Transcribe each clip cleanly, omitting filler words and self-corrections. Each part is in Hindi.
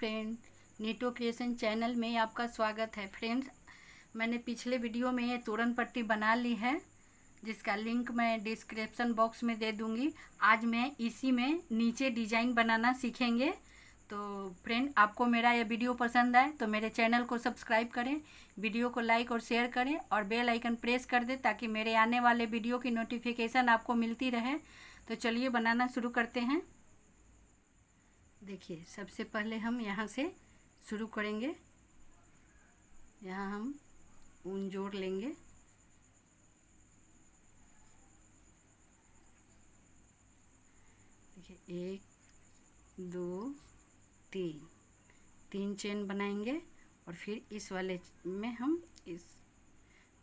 फ्रेंड, नीटो क्रिएशन चैनल में आपका स्वागत है। फ्रेंड्स, मैंने पिछले वीडियो में ये तोरण पट्टी बना ली है, जिसका लिंक मैं डिस्क्रिप्शन बॉक्स में दे दूंगी। आज मैं इसी में नीचे डिज़ाइन बनाना सीखेंगे। तो फ्रेंड, आपको मेरा ये वीडियो पसंद आए तो मेरे चैनल को सब्सक्राइब करें, वीडियो को लाइक और शेयर करें और बेल आइकन प्रेस कर दें ताकि मेरे आने वाले वीडियो की नोटिफिकेशन आपको मिलती रहे। तो चलिए बनाना शुरू करते हैं। देखिए, सबसे पहले हम यहाँ से शुरू करेंगे। यहाँ हम ऊन जोड़ लेंगे। देखिए, 1 2 3 चेन बनाएंगे और फिर इस वाले में हम इस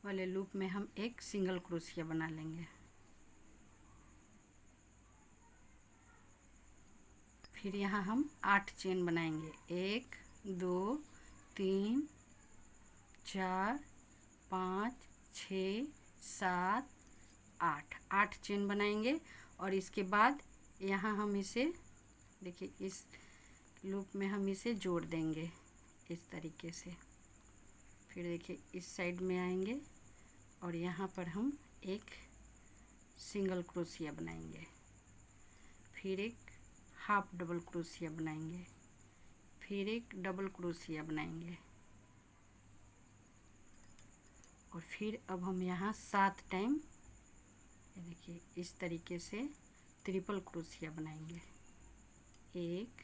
वाले लूप में हम एक सिंगल क्रोशिया बना लेंगे। फिर यहाँ हम 8 चेन बनाएंगे। 1 2 3 4 5 6 7 8 चेन बनाएंगे और इसके बाद यहाँ हम इसे देखिए इस लूप में हम इसे जोड़ देंगे इस तरीके से। फिर देखिए इस साइड में आएंगे और यहाँ पर हम एक सिंगल क्रोशिया बनाएंगे। फिर एक हाफ डबल क्रोशिया बनाएंगे। फिर एक डबल क्रोशिया बनाएंगे और फिर अब हम यहाँ 7 टाइम देखिए इस तरीके से ट्रिपल क्रोशिया बनाएंगे। एक,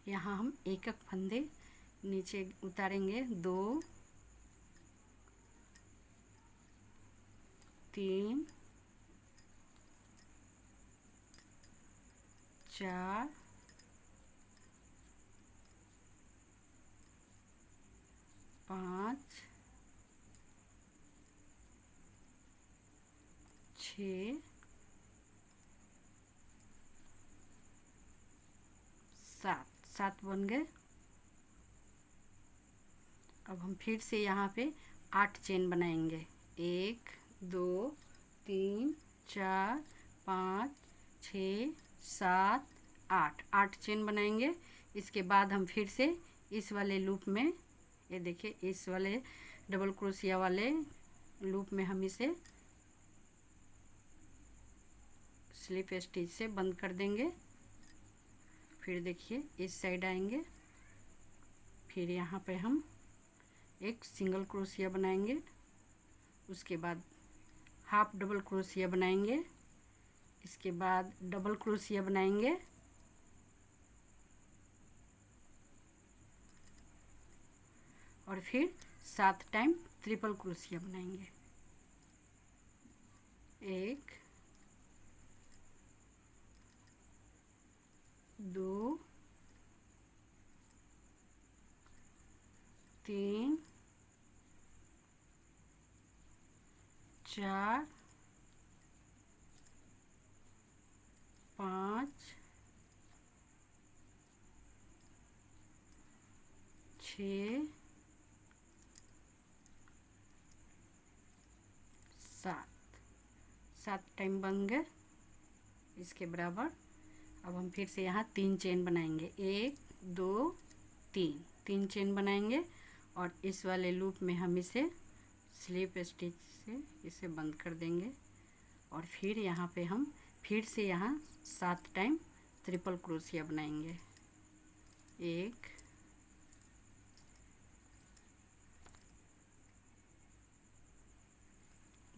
यहाँ हम एक एक फंदे नीचे उतारेंगे। 2 3 4 5 6 7 बन गए। अब हम फिर से यहाँ पे 8 चेन बनाएंगे। 1 2 3 4 5 6 7 8 चेन बनाएंगे। इसके बाद हम फिर से इस वाले लूप में ये देखिए इस वाले डबल क्रोशिया वाले लूप में हम इसे स्लिप स्टिच से बंद कर देंगे। फिर देखिए इस साइड आएंगे। फिर यहाँ पे हम एक सिंगल क्रोशिया बनाएंगे। उसके बाद हाफ डबल क्रोशिया बनाएंगे। इसके बाद डबल क्रोशिया बनाएंगे और फिर 7 टाइम ट्रिपल क्रोशिया बनाएंगे। 1 2 3 4 5 6 7 टाइम बन गए इसके बराबर। अब हम फिर से यहाँ 3 चेन बनाएंगे। 1 2 3 चेन बनाएंगे और इस वाले लूप में हम इसे स्लिप स्टिच से इसे बंद कर देंगे और फिर यहाँ पे हम फिर से यहाँ 7 टाइम ट्रिपल क्रोशिया बनाएंगे। 1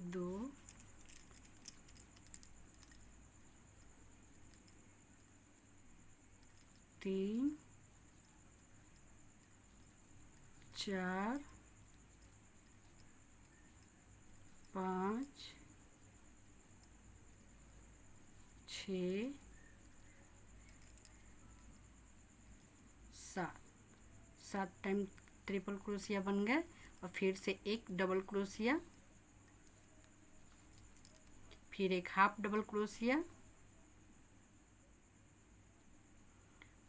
2 3 4 5 6 7 टाइम ट्रिपल क्रोशिया बन गए और फिर से एक डबल क्रोशिया, फिर एक हाफ डबल क्रोशिया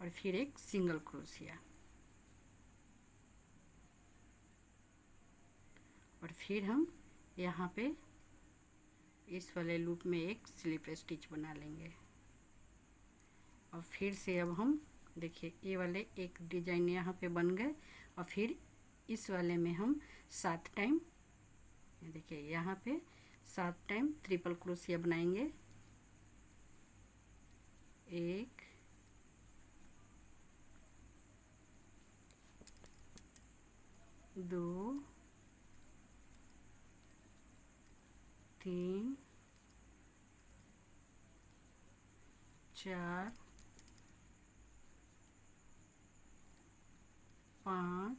और फिर एक सिंगल क्रोशिया और फिर हम यहाँ पे इस वाले लूप में एक स्लिप स्टिच बना लेंगे। और फिर से अब हम देखिए ये वाले एक डिजाइन यहाँ पे बन गए और फिर इस वाले में हम 7 टाइम, देखिए यहाँ पे 7 टाइम ट्रिपल क्रोशिया बनाएंगे। 1 2 3 4 5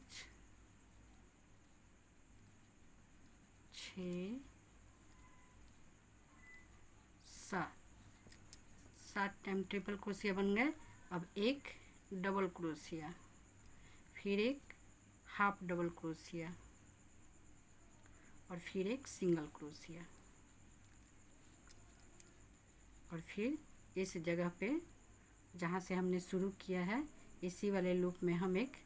6 7 टाइम ट्रिपल क्रोशिया बन गए। अब एक डबल क्रोशिया, फिर एक हाफ डबल क्रोशिया और फिर एक सिंगल क्रोशिया और फिर इस जगह पे जहाँ से हमने शुरू किया है इसी वाले लूप में हम एक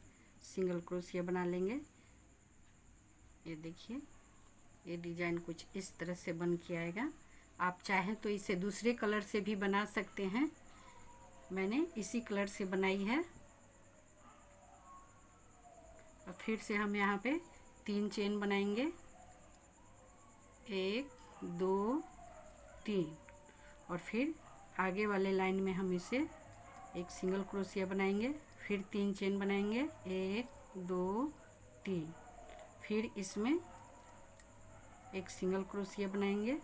सिंगल क्रोशिया बना लेंगे। ये देखिए ये डिजाइन कुछ इस तरह से बन के आएगा। आप चाहें तो इसे दूसरे कलर से भी बना सकते हैं, मैंने इसी कलर से बनाई है। और फिर से हम यहाँ पे 3 चेन बनाएंगे, 1 2 3 और फिर आगे वाले लाइन में हम इसे एक सिंगल क्रोशिया बनाएंगे, फिर 3 चेन बनाएंगे, 1 2 3, फिर इसमें एक सिंगल क्रोशिया बनाएंगे,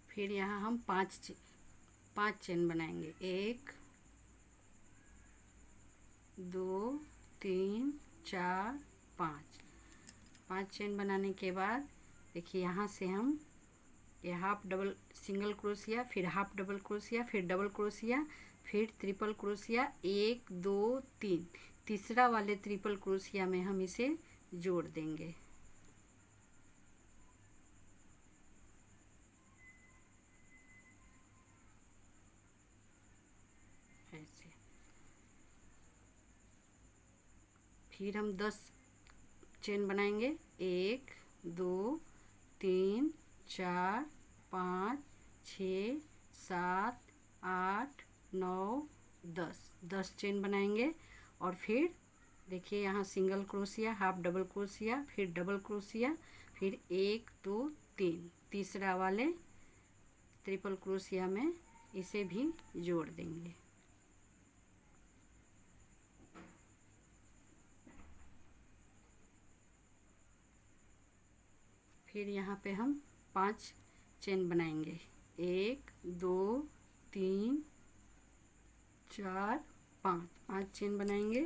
फिर यहाँ हम 5 चेन बनाएंगे, 1 2 3 4 5 चेन बनाने के बाद देखिए यहाँ से हम ये हाफ डबल सिंगल क्रोशिया, फिर हाफ डबल क्रोशिया, फिर डबल क्रोशिया, फिर ट्रिपल क्रोशिया, 1 2 3, तीसरा वाले ट्रिपल क्रोशिया में हम इसे जोड़ देंगे। ऐसे फिर हम 10 चेन बनाएंगे, 1 2 3 4 5 6 7 8 9 10 चेन बनाएंगे और फिर देखिए यहाँ single crochet, half double crochet, फिर डबल क्रोशिया, फिर 1 2 3, तीसरा वाले ट्रिपल क्रोशिया में इसे भी जोड़ देंगे। फिर यहाँ पे हम 5 चेन बनाएंगे, 1 2 3 4 5 चेन बनाएंगे।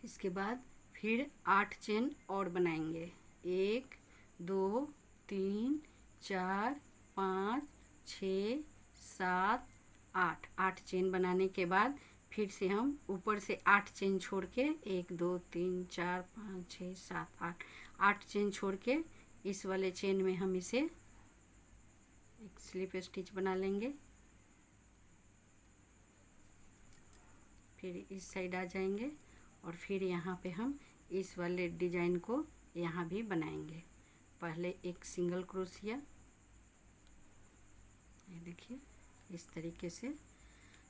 इसके बाद फिर 8 चेन और बनाएंगे, 1 2 3 4 5 6 7 8 चेन बनाने के बाद फिर से हम ऊपर से 8 चेन छोड़ के 1 2 3 4 5 6 7 8 चेन छोड़ के इस वाले चेन में हम इसे एक स्लिप स्टिच बना लेंगे। फिर इस साइड आ जाएंगे और फिर यहाँ पे हम इस वाले डिजाइन को यहाँ भी बनाएंगे। पहले एक सिंगल क्रोशिया, ये देखिए इस तरीके से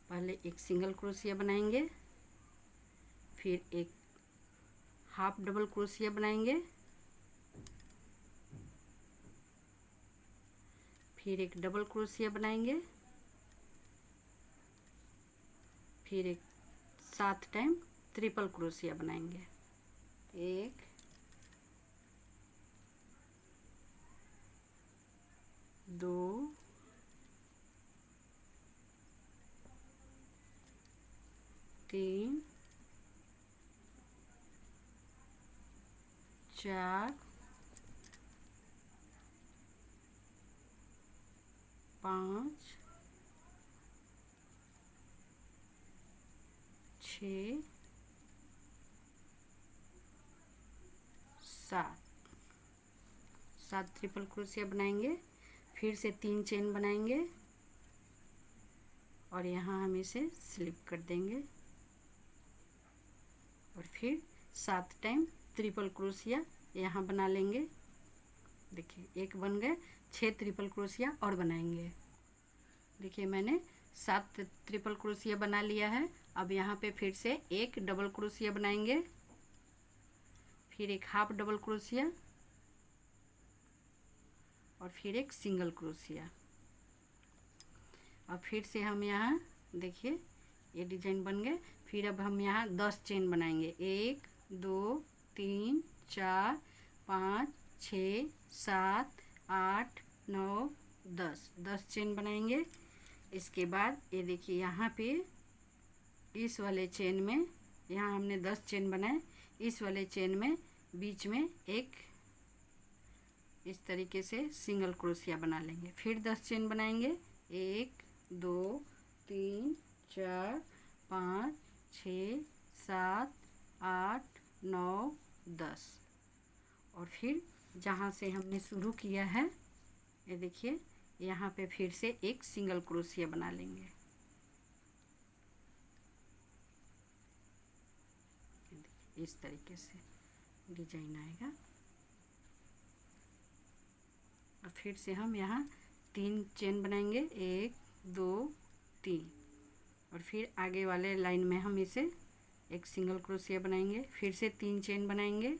पहले एक सिंगल क्रोशिया बनाएंगे, फिर एक हाफ डबल क्रोशिया बनाएंगे, फिर एक डबल क्रोशिया बनाएंगे, फिर एक 7 टाइम ट्रिपल क्रोशिया बनाएंगे, 1 2 3 4 5 6 7 ट्रिपल क्रोशिया बनाएंगे, फिर से 3 चेन बनाएंगे और यहाँ हम इसे स्लिप कर देंगे और फिर 7 टाइम ट्रिपल क्रोशिया यहाँ बना लेंगे। देखिए एक बन गए। 6 ट्रिपल क्रोशिया और बनाएंगे। देखिए मैंने 7 ट्रिपल क्रोशिया बना लिया है। अब यहाँ पे फिर से एक डबल क्रोशिया बनाएंगे, फिर एक हाफ डबल क्रोशिया और फिर एक सिंगल क्रोशिया। अब फिर से हम यहाँ देखिए ये डिजाइन बन गए। फिर अब हम यहाँ 10 चेन बनाएंगे। 1 2 3 4 5 6 7 8 9 10 चेन बनाएंगे। इसके बाद ये देखिए यहाँ पे इस वाले चेन में, यहाँ हमने 10 चेन बनाए, इस वाले चेन में बीच में एक इस तरीके से सिंगल क्रोशिया बना लेंगे। फिर 10 चेन बनाएंगे। 1 2 3 4 5 6 7 8 9 10। और फिर जहाँ से हमने शुरू किया है ये देखिए यहाँ पे फिर से एक सिंगल क्रोशिया बना लेंगे। इस तरीके से डिजाइन आएगा। और फिर से हम यहाँ 3 चेन बनाएंगे। 1 2 3। और फिर आगे वाले लाइन में हम इसे एक सिंगल क्रोशिया बनाएंगे। फिर से 3 चेन बनाएंगे।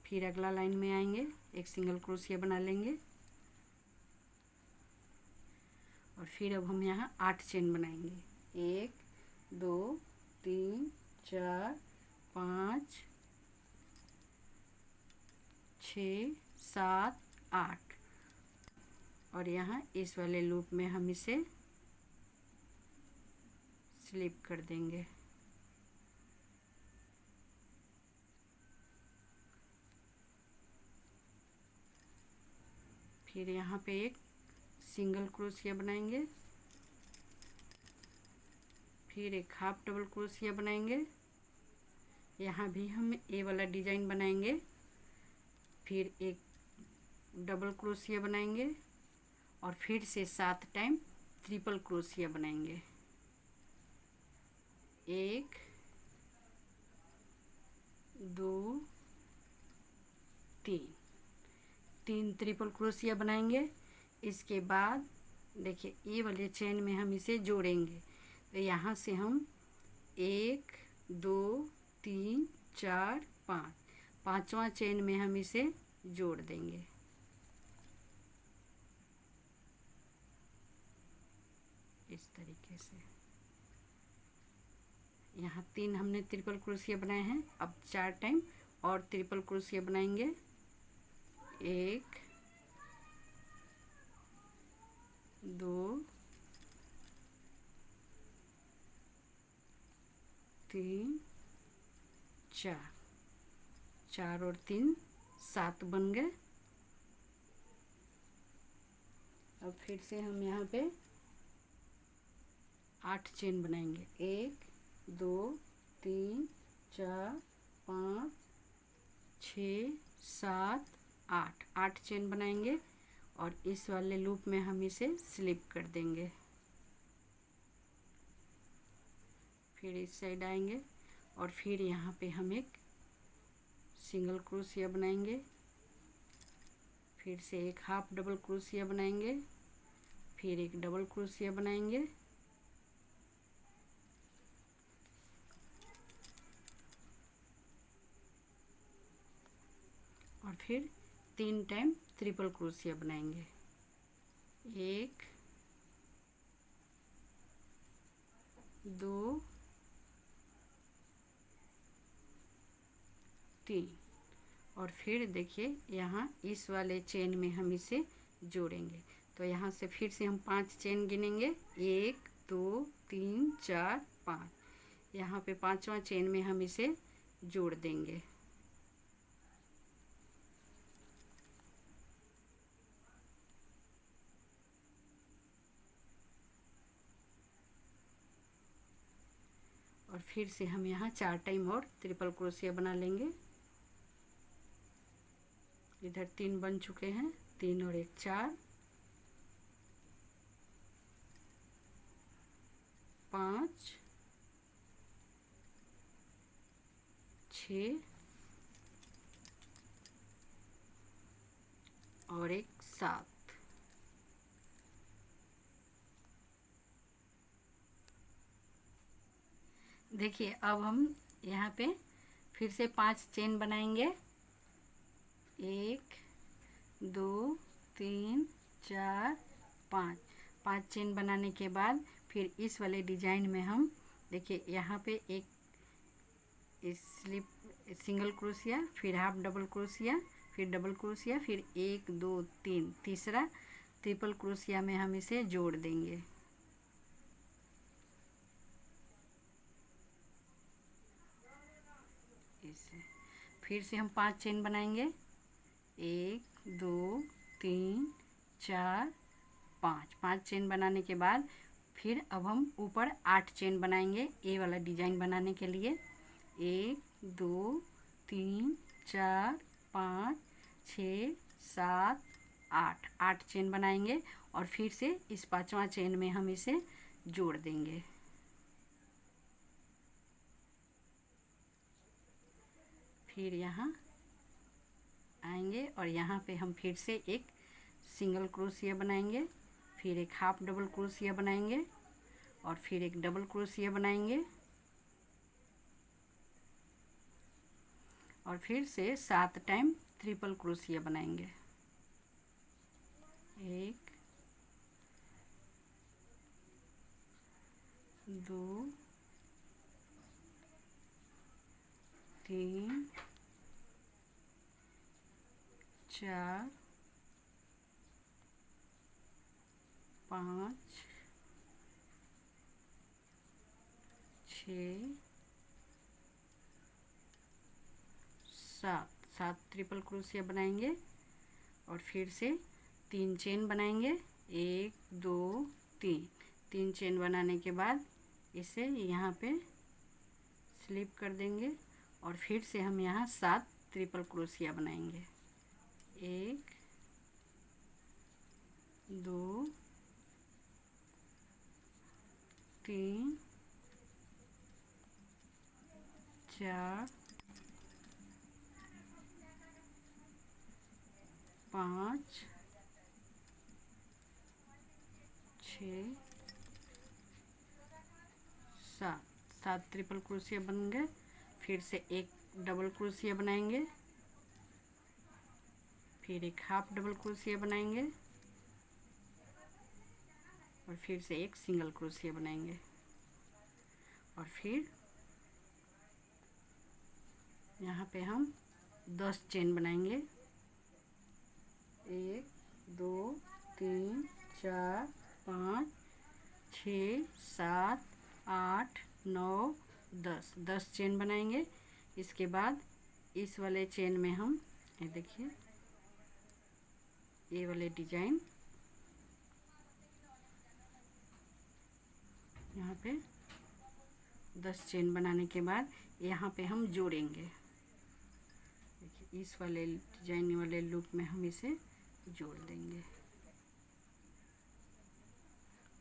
फिर अगला लाइन में आएंगे, एक सिंगल क्रोशिया बना लेंगे। और फिर अब हम यहाँ 8 चेन बनाएंगे। 1 2 3 4 5 6 7 8। और यहाँ इस वाले लूप में हम इसे स्लिप कर देंगे। फिर यहाँ पे एक सिंगल क्रोशिया बनाएंगे, फिर एक हाफ डबल क्रोशिया बनाएंगे। यहाँ भी हम ये वाला डिजाइन बनाएंगे। फिर एक डबल क्रोशिया बनाएंगे और फिर से 7 टाइम ट्रिपल क्रोशिया बनाएंगे। 1 2 3 ट्रिपल क्रोशिया बनाएंगे। इसके बाद देखिए ये वाले चेन में हम इसे जोड़ेंगे। तो यहाँ से हम 1 2 3 4 5, पांचवा चेन में हम इसे जोड़ देंगे। इस तरीके से यहाँ 3 हमने ट्रिपल क्रोशिया बनाए हैं। अब 4 टाइम और ट्रिपल क्रोशिया बनाएंगे। 1 2 3 4 और 3 7 बन गए। अब फिर से हम यहाँ पे 8 चेन बनाएंगे। 1 2 3 4 5 6 7 8 चेन बनाएंगे और इस वाले लूप में हम इसे स्लिप कर देंगे। फिर इस साइड आएंगे और फिर यहाँ पे हम एक सिंगल क्रोशिया बनाएंगे। फिर से एक हाफ डबल क्रोशिया बनाएंगे, फिर एक डबल क्रोशिया बनाएंगे और फिर 3 टाइम ट्रिपल क्रोशिया बनाएंगे। 1 2 3। और फिर देखिए यहाँ इस वाले चेन में हम इसे जोड़ेंगे। तो यहाँ से फिर से हम 5 चेन गिनेंगे। 1 2 3 4 5। यहाँ पे पांचवा चेन में हम इसे जोड़ देंगे। और फिर से हम यहाँ 4 टाइम और ट्रिपल क्रोशिया बना लेंगे। इधर 3 बन चुके हैं। 3 और 1 4 5 6 और एक 7। देखिए अब हम यहाँ पे फिर से 5 चेन बनाएंगे। 1 2 3 4 5। 5 चेन बनाने के बाद फिर इस वाले डिजाइन में हम देखिए यहाँ पे एक स्लिप सिंगल क्रोशिया, फिर हाफ डबल क्रोशिया, फिर डबल क्रोशिया, फिर 1 2 3 तीसरा ट्रिपल क्रोशिया में हम इसे जोड़ देंगे। इसे फिर से हम 5 चेन बनाएंगे। 1 2 3 4 5। 5 चेन बनाने के बाद फिर अब हम ऊपर 8 चेन बनाएंगे ये वाला डिजाइन बनाने के लिए। 1 2 3 4 5 6 7 8। 8 चेन बनाएंगे और फिर से इस 5वां चेन में हम इसे जोड़ देंगे। फिर यहाँ आएंगे और यहाँ पे हम फिर से एक सिंगल क्रोशिया बनाएंगे, फिर एक हाफ डबल क्रोशिया बनाएंगे और फिर एक डबल क्रोशिया बनाएंगे और फिर से 7 टाइम ट्रिपल क्रोशिया बनाएंगे। 1 2 3 4 5 6 7। 7 ट्रिपल क्रोशिया बनाएंगे और फिर से 3 चेन बनाएंगे। 1 2 3। 3 चेन बनाने के बाद इसे यहाँ पे स्लिप कर देंगे और फिर से हम यहाँ 7 ट्रिपल क्रोशिया बनाएंगे। 1 2 3 4 5 6 7। 7 ट्रिपल क्रोशिया बन गए। फिर से एक डबल क्रोशिया बनाएंगे, फिर एक हाफ डबल क्रोशिया बनाएंगे और फिर से एक सिंगल क्रोशिया बनाएंगे और फिर यहाँ पे हम 10 चेन बनाएंगे। 1 2 3 4 5 6 7 8 9 10। 10 चेन बनाएंगे। इसके बाद इस वाले चेन में हम ये देखिए ये वाले डिजाइन यहाँ पे 10 चेन बनाने के बाद यहाँ पे हम जोड़ेंगे। देखिए इस वाले डिजाइन वाले लूप में हम इसे जोड़ देंगे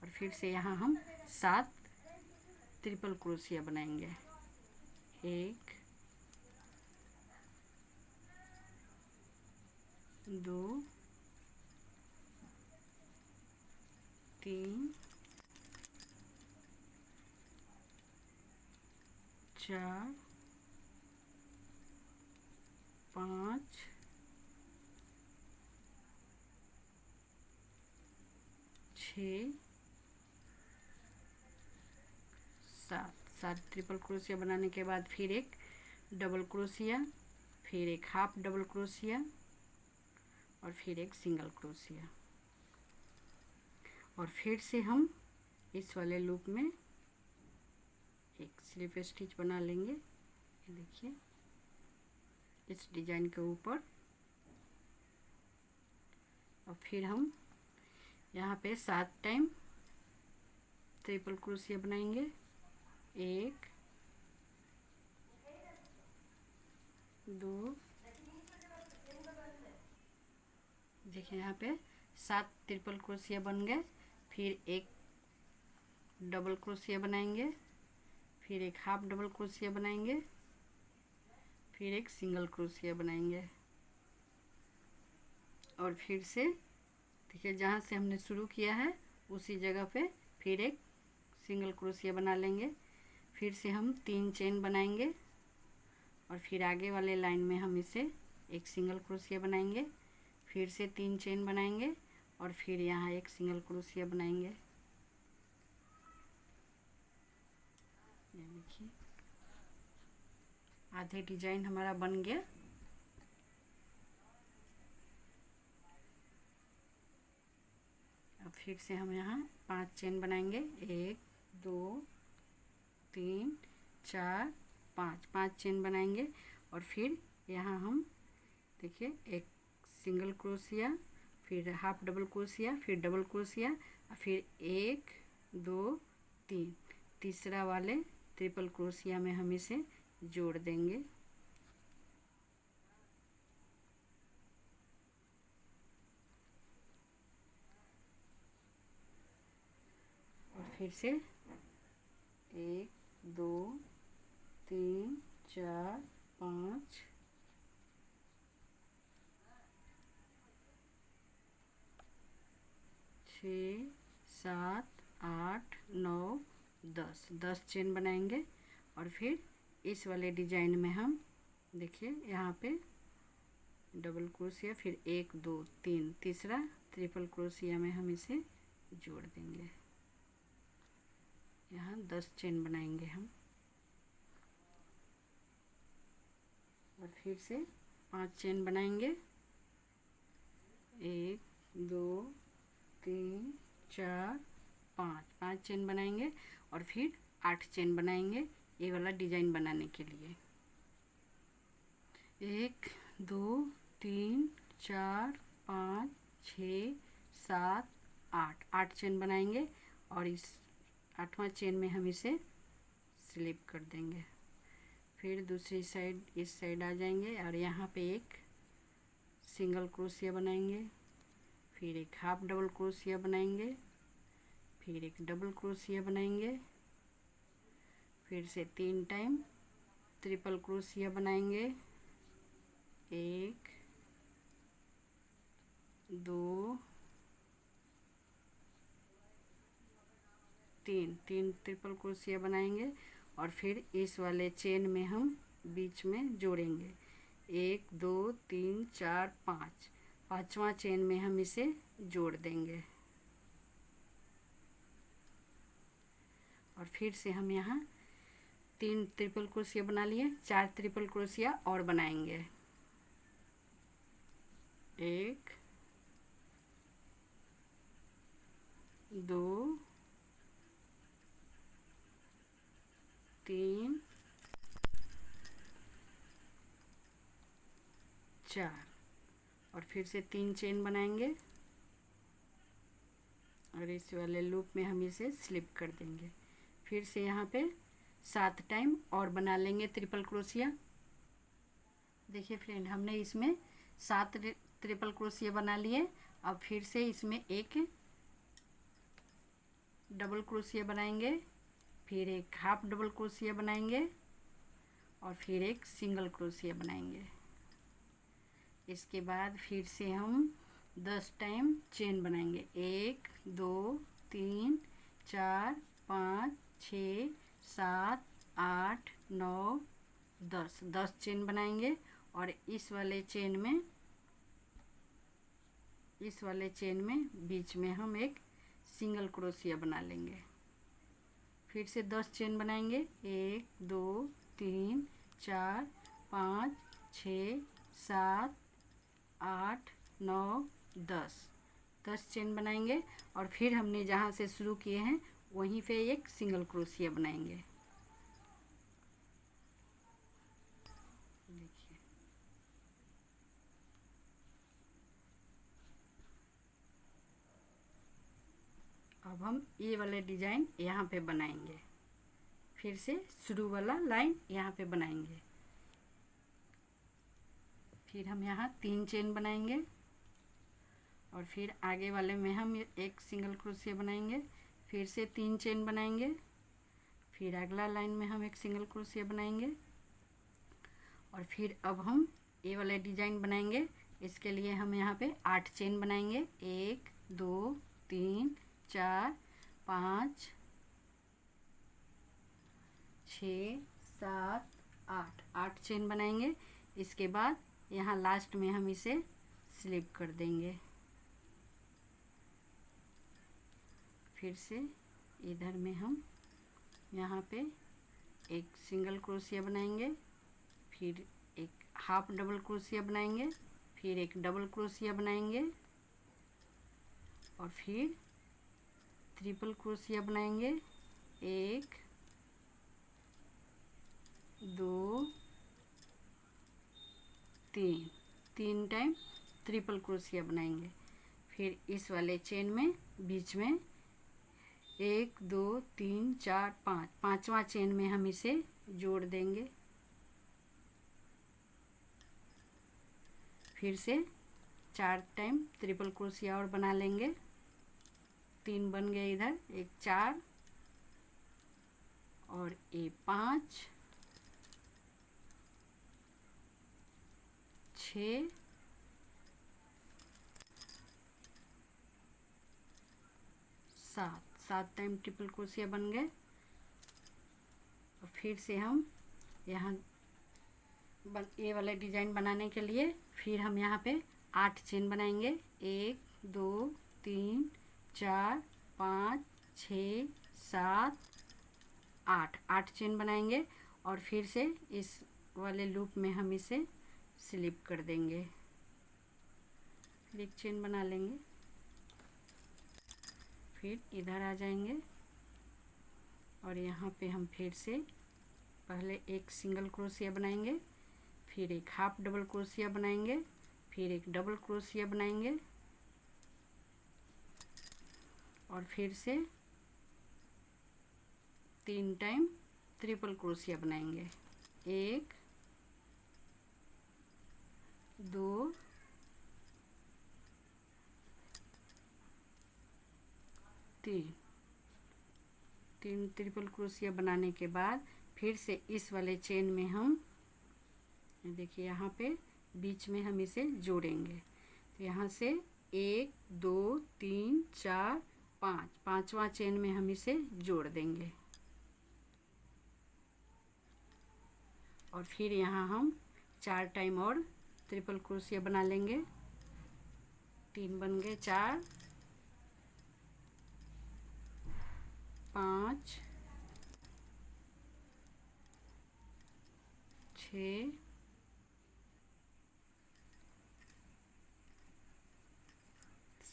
और फिर से यहाँ हम 7 ट्रिपल क्रोशिया बनाएंगे। 1 2 3 4 5 6 7। 7 ट्रिपल क्रोशिया बनाने के बाद फिर एक डबल क्रोशिया, फिर एक हाफ डबल क्रोशिया और फिर एक सिंगल क्रोशिया और फिर से हम इस वाले लूप में एक स्लिप स्टिच बना लेंगे। ये देखिए इस डिजाइन के ऊपर और फिर हम यहाँ पे 7 टाइम ट्रिपल क्रोशिया बनाएंगे। 1 2 देखिए यहाँ पे 7 ट्रिपल क्रोशिया बन गए। फिर एक डबल क्रोशिया बनाएंगे, फिर एक हाफ डबल क्रोशिया बनाएंगे, फिर एक सिंगल क्रोशिया बनाएंगे और फिर से देखिए जहाँ से हमने शुरू किया है उसी जगह पे फिर एक सिंगल क्रोशिया बना लेंगे। फिर से हम 3 चेन बनाएंगे और फिर आगे वाले लाइन में हम इसे एक सिंगल क्रोशिया बनाएंगे। फिर से 3 चेन बनाएंगे और फिर यहाँ एक सिंगल क्रोशिया बनाएंगे। ये देखिए आधे डिजाइन हमारा बन गया। अब फिर से हम यहाँ 5 चेन बनाएंगे। 1 2 3 4 5 चेन बनाएंगे और फिर यहाँ हम देखिए एक सिंगल क्रोशिया, फिर हाफ डबल क्रोशिया, फिर डबल क्रोशिया, फिर 1 2 3 तीसरा वाले ट्रिपल क्रोशिया में हम इसे जोड़ देंगे। और फिर से 1 2 3 4 5 6 7 8 9 10 चेन बनाएंगे और फिर इस वाले डिजाइन में हम देखिए यहाँ पे डबल क्रोशिया, फिर 1 2 3 तीसरा ट्रिपल क्रोशिया में हम इसे जोड़ देंगे। यहाँ 10 चेन बनाएंगे हम और फिर से 5 चेन बनाएंगे। 1 2 3 4 5 चेन बनाएंगे और फिर 8 चेन बनाएंगे ये वाला डिजाइन बनाने के लिए। 1 2 3 4 5 6 7 8 चेन बनाएंगे और इस 8वां चेन में हम इसे स्लिप कर देंगे। फिर दूसरी साइड इस साइड आ जाएंगे और यहाँ पे एक सिंगल क्रोशिया बनाएंगे, फिर एक हाफ डबल क्रोशिया बनाएंगे, फिर एक डबल क्रोशिया बनाएंगे, फिर से 3 टाइम ट्रिपल क्रोशिया बनाएंगे। 1 2 3 ट्रिपल क्रोशिया बनाएंगे और फिर इस वाले चेन में हम बीच में जोड़ेंगे। 1 2 3 4 5 5वां चेन में हम इसे जोड़ देंगे और फिर से हम यहाँ 3 ट्रिपल क्रोशिया बना लिए, 4 ट्रिपल क्रोशिया और बनाएंगे। 1 2 3 4 और फिर से 3 चेन बनाएंगे और इस वाले लूप में हम इसे स्लिप कर देंगे। फिर से यहाँ पे 7 टाइम और बना लेंगे ट्रिपल क्रोशिया। देखिए फ्रेंड हमने इसमें 7 ट्रिपल क्रोशिया बना लिए। अब फिर से इसमें एक डबल क्रोशिया बनाएंगे, फिर एक हाफ डबल क्रोशिया बनाएंगे और फिर एक सिंगल क्रोशिया बनाएंगे। इसके बाद फिर से हम 10 टाइम चेन बनाएंगे। 1 2 3 4 5 6 7 8 9 10 चेन बनाएंगे और इस वाले चेन में बीच में हम एक सिंगल क्रोशिया बना लेंगे। फिर से 10 चेन बनाएंगे। 1 2 3 4 5 6 7 8 9 10 चेन बनाएंगे और फिर हमने जहाँ से शुरू किए हैं वहीं पे एक सिंगल क्रोशिया बनाएंगे। देखिए अब हम ये वाले डिजाइन यहाँ पे बनाएंगे। फिर से शुरू वाला लाइन यहाँ पे बनाएंगे। फिर हम यहाँ 3 चेन बनाएंगे और फिर आगे वाले में हम एक सिंगल क्रोशिया बनाएंगे। फिर से 3 चेन बनाएंगे, फिर अगला लाइन में हम एक सिंगल क्रोशिया बनाएंगे और फिर अब हम ये वाले डिजाइन बनाएंगे इसके लिए हम यहाँ पे 8 चेन बनाएंगे। 1 2 3 4 5 6 7 8 8 चेन बनाएंगे। इसके बाद यहाँ लास्ट में हम इसे स्लिप कर देंगे। फिर से इधर में हम यहाँ पे एक सिंगल क्रोशिया बनाएंगे, फिर एक हाफ डबल क्रोशिया बनाएंगे, फिर एक डबल क्रोशिया बनाएंगे और फिर ट्रिपल क्रोशिया बनाएंगे। 1 2 3 टाइम ट्रिपल क्रोशिया बनाएंगे। फिर इस वाले चेन में बीच में 1 2 3 4 5 पांचवा चेन में हम इसे जोड़ देंगे। फिर से 4 टाइम ट्रिपल क्रोशिया और बना लेंगे। 3 बन गए इधर, एक 4 और एक 5 6 7 टाइम ट्रिपल क्रोशिया बन गए। और फिर से हम यहाँ ये वाला डिजाइन बनाने के लिए फिर हम यहाँ पे 8 चेन बनाएंगे। 1 2 3 4 5 6 7 8 चेन बनाएंगे और फिर से इस वाले लूप में हम इसे स्लिप कर देंगे। फिर एक चेन बना लेंगे, फिर इधर आ जाएंगे और यहाँ पे हम फिर से पहले एक सिंगल क्रोशिया बनाएंगे, फिर एक हाफ डबल क्रोशिया बनाएंगे, फिर एक डबल क्रोशिया बनाएंगे और फिर से 3 टाइम ट्रिपल क्रोशिया बनाएंगे। 1 2 3 ट्रिपल क्रोशिया बनाने के बाद फिर से इस वाले चेन में हम देखिए यहाँ पे बीच में हम इसे जोड़ेंगे। तो यहाँ से 1 2 3 4 5 पांचवा चेन में हम इसे जोड़ देंगे और फिर यहाँ हम 4 टाइम और ट्रिपल क्रोशिया बना लेंगे। 3 बन गए, 4 5 6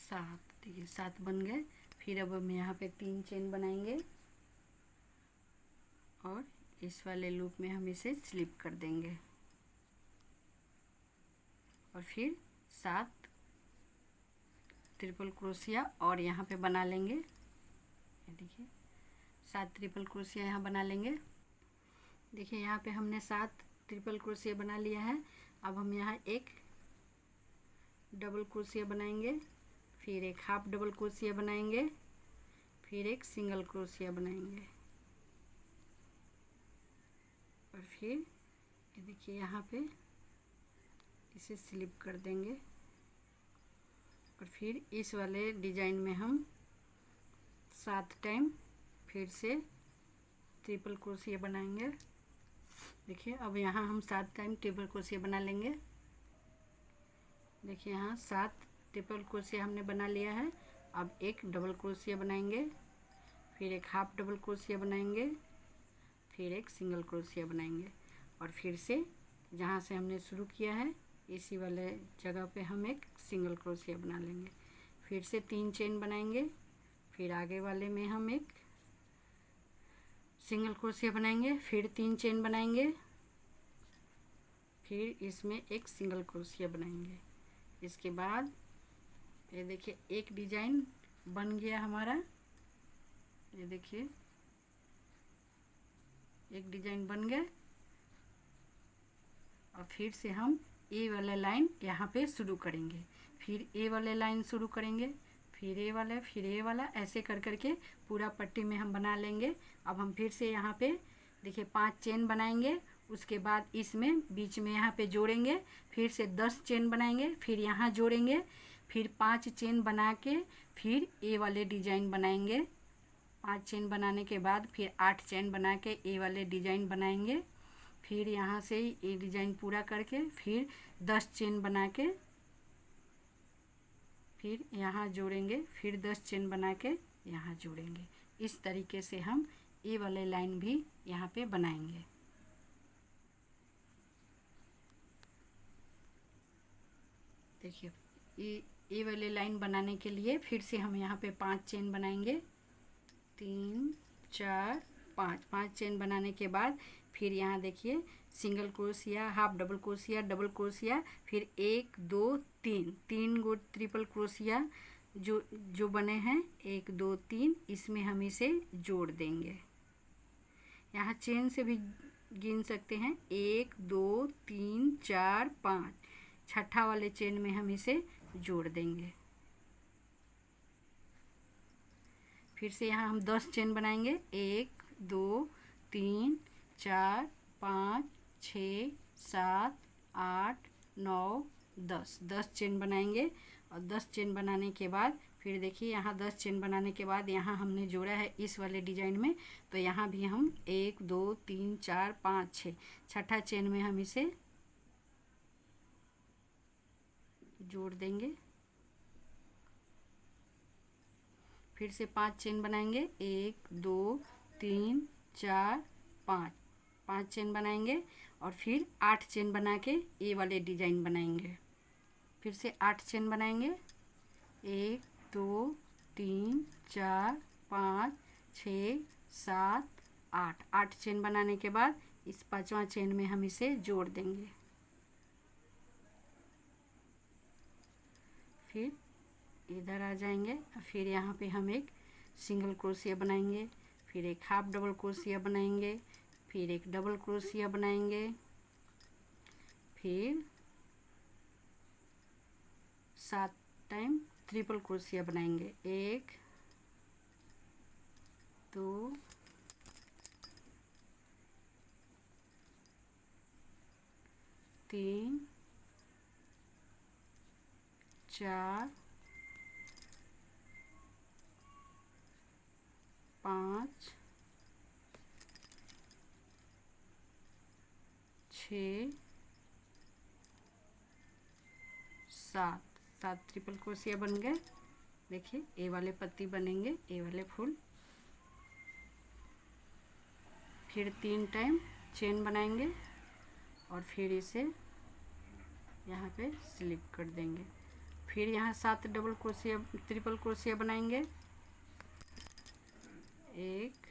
7, देखिए 7 बन गए। फिर अब हम यहाँ पे 3 चेन बनाएंगे और इस वाले लूप में हम इसे स्लिप कर देंगे और फिर 7 ट्रिपल क्रोशिया और यहाँ पे बना लेंगे। ये देखिए 7 ट्रिपल क्रोशिया यहाँ बना लेंगे। देखिए यहाँ पे हमने 7 ट्रिपल क्रोशिया बना लिया है। अब हम यहाँ एक डबल क्रोशिया बनाएंगे, फिर एक हाफ डबल क्रोशिया बनाएंगे, फिर एक सिंगल क्रोशिया बनाएंगे और फिर ये देखिए यहाँ पे इसे स्लिप कर देंगे और फिर इस वाले डिजाइन में हम 7 टाइम फिर से ट्रिपल क्रोशिया बनाएंगे। देखिए अब यहाँ हम 7 टाइम ट्रिपल क्रोशिया बना लेंगे। देखिए यहाँ 7 ट्रिपल क्रोशिया हमने बना लिया है। अब एक डबल क्रोशिया बनाएंगे, फिर एक हाफ डबल क्रोशिया बनाएंगे, फिर एक सिंगल क्रोशिया बनाएंगे और फिर से जहाँ से हमने शुरू किया है इसी वाले जगह पे हम एक सिंगल क्रोशिया बना लेंगे। फिर से 3 चेन बनाएंगे, फिर आगे वाले में हम एक सिंगल क्रोशिया बनाएंगे, फिर 3 चेन बनाएंगे, फिर इसमें एक सिंगल क्रोशिया बनाएंगे। इसके बाद ये देखिए एक डिजाइन बन गया हमारा। ये देखिए एक डिजाइन बन गया और फिर से हम ए वाला लाइन यहाँ पे शुरू करेंगे, फिर ए वाले लाइन शुरू करेंगे, फिर ए वाला, फिर ए वाला, ऐसे कर करके पूरा पट्टी में हम बना लेंगे। अब हम फिर से यहाँ पे देखिए 5 चेन बनाएंगे उसके बाद इसमें बीच में यहाँ पे जोड़ेंगे, फिर से 10 चेन बनाएंगे, फिर यहाँ जोड़ेंगे, फिर 5 चेन बना के फिर ए वाले डिजाइन बनाएंगे। 5 चेन बनाने के बाद फिर 8 चेन बना के ए वाले डिजाइन बनाएंगे। फिर यहाँ से ये डिजाइन पूरा करके फिर 10 चेन बना के फिर यहाँ जोड़ेंगे, फिर 10 चेन बना के यहाँ जोड़ेंगे। इस तरीके से हम ए वाले लाइन भी यहाँ पे बनाएंगे। देखिए ए वाले लाइन बनाने के लिए फिर से हम यहाँ पे 5 चेन बनाएंगे। 3 4 5 चेन बनाने के बाद फिर यहाँ देखिए single crochet, half double crochet, double crochet, फिर 1 2 3 गो ट्रिपल क्रोशिया जो बने हैं 1 2 3, इसमें हम इसे जोड़ देंगे। यहाँ चेन से भी गिन सकते हैं 1 2 3 4 5, छठा वाले चेन में हम इसे जोड़ देंगे। फिर से यहाँ हम 10 चेन बनाएंगे। 1 2 3 4 5 6 7 8 9 10 चेन बनाएंगे। और 10 चेन बनाने के बाद फिर देखिए यहाँ 10 चेन बनाने के बाद यहाँ हमने जोड़ा है इस वाले डिजाइन में, तो यहाँ भी हम 1 2 3 4 5 6, छठा चेन में हम इसे जोड़ देंगे। फिर से 5 चेन बनाएंगे। 1 2 3 4 5 चेन बनाएंगे और फिर 8 चेन बना के ए वाले डिजाइन बनाएंगे। फिर से 8 चेन बनाएंगे। 1 2 3 4 5 6 7 8 चेन बनाने के बाद इस 5वां चेन में हम इसे जोड़ देंगे। फिर इधर आ जाएंगे, फिर यहाँ पे हम एक सिंगल क्रोशिया बनाएंगे, फिर एक हाफ डबल क्रोशिया बनाएंगे, फिर एक डबल क्रोशिया बनाएंगे, फिर 7 टाइम ट्रिपल क्रोशिया बनाएंगे। 1 2 3 4 5 6 7 ट्रिपल क्रोशिया बन गए। देखिए ए वाले पत्ती बनेंगे, ए वाले फूल। फिर 3 टाइम चेन बनाएंगे और फिर इसे यहाँ पे स्लिप कर देंगे। फिर यहाँ 7 डबल क्रोशिया ट्रिपल क्रोशिया बनाएंगे। 1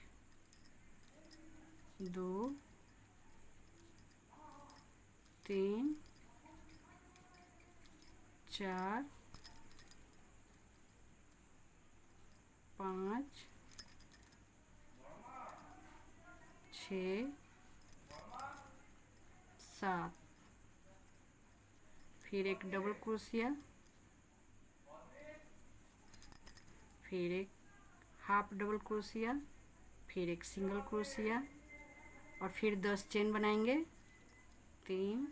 2 3 4 5 6 7, फिर एक डबल क्रोशिया, फिर एक हाफ डबल क्रोशिया, फिर एक सिंगल क्रोशिया और फिर 10 चेन बनाएंगे। 3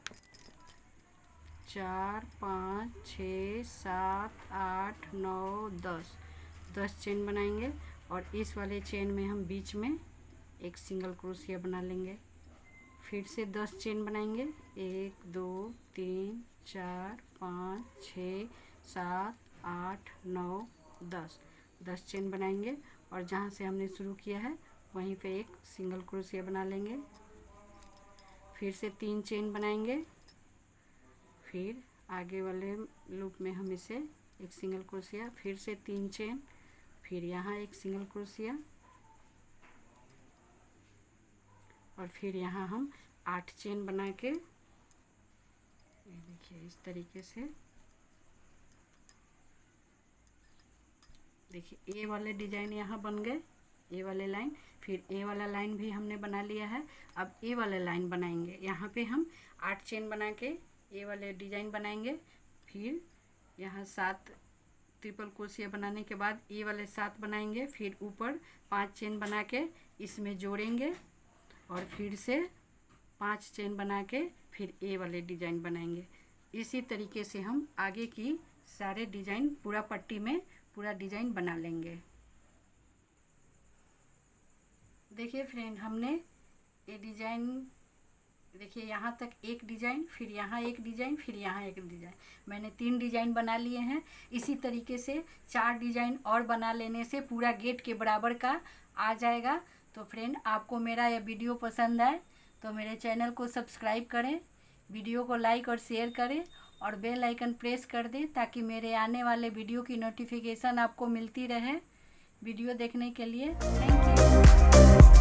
4 5 6 7 8 9 10 चेन बनाएंगे और इस वाले चेन में हम बीच में एक सिंगल क्रोशिया बना लेंगे। फिर से 10 चेन बनाएंगे। 1 2 3 4 5 6 7 8 9 10 चेन बनाएंगे और जहाँ से हमने शुरू किया है वहीं पे एक सिंगल क्रोशिया बना लेंगे। फिर से 3 चेन बनाएंगे, फिर आगे वाले लूप में हम इसे एक सिंगल क्रोशिया, फिर से 3 चेन, फिर यहाँ एक सिंगल क्रोशिया और फिर यहाँ हम 8 चेन बना के, ये देखिए इस तरीके से। देखिए ए वाले डिजाइन यहाँ बन गए, ए वाले लाइन। फिर ए वाला लाइन भी हमने बना लिया है। अब ए वाले लाइन बनाएंगे। यहाँ पे हम 8 चेन बना के ए वाले डिजाइन बनाएंगे। फिर यहाँ 7 ट्रिपल क्रोशिया बनाने के बाद ए वाले 7 बनाएंगे। फिर ऊपर 5 चेन बना के इसमें जोड़ेंगे और फिर से 5 चेन बना के फिर ए वाले डिजाइन बनाएंगे। इसी तरीके से हम आगे की सारे डिजाइन पूरा पट्टी में पूरा डिजाइन बना लेंगे। देखिए फ्रेंड, हमने ये डिजाइन, देखिए यहाँ तक एक डिजाइन, फिर यहाँ एक डिजाइन, फिर यहाँ एक डिजाइन, मैंने 3 डिजाइन बना लिए हैं। इसी तरीके से 4 डिजाइन और बना लेने से पूरा गेट के बराबर का आ जाएगा। तो फ्रेंड, आपको मेरा यह वीडियो पसंद आए तो मेरे चैनल को सब्सक्राइब करें, वीडियो को लाइक और शेयर करें और बेल आइकन प्रेस कर दें ताकि मेरे आने वाले वीडियो की नोटिफिकेशन आपको मिलती रहे। वीडियो देखने के लिए थैंक यू।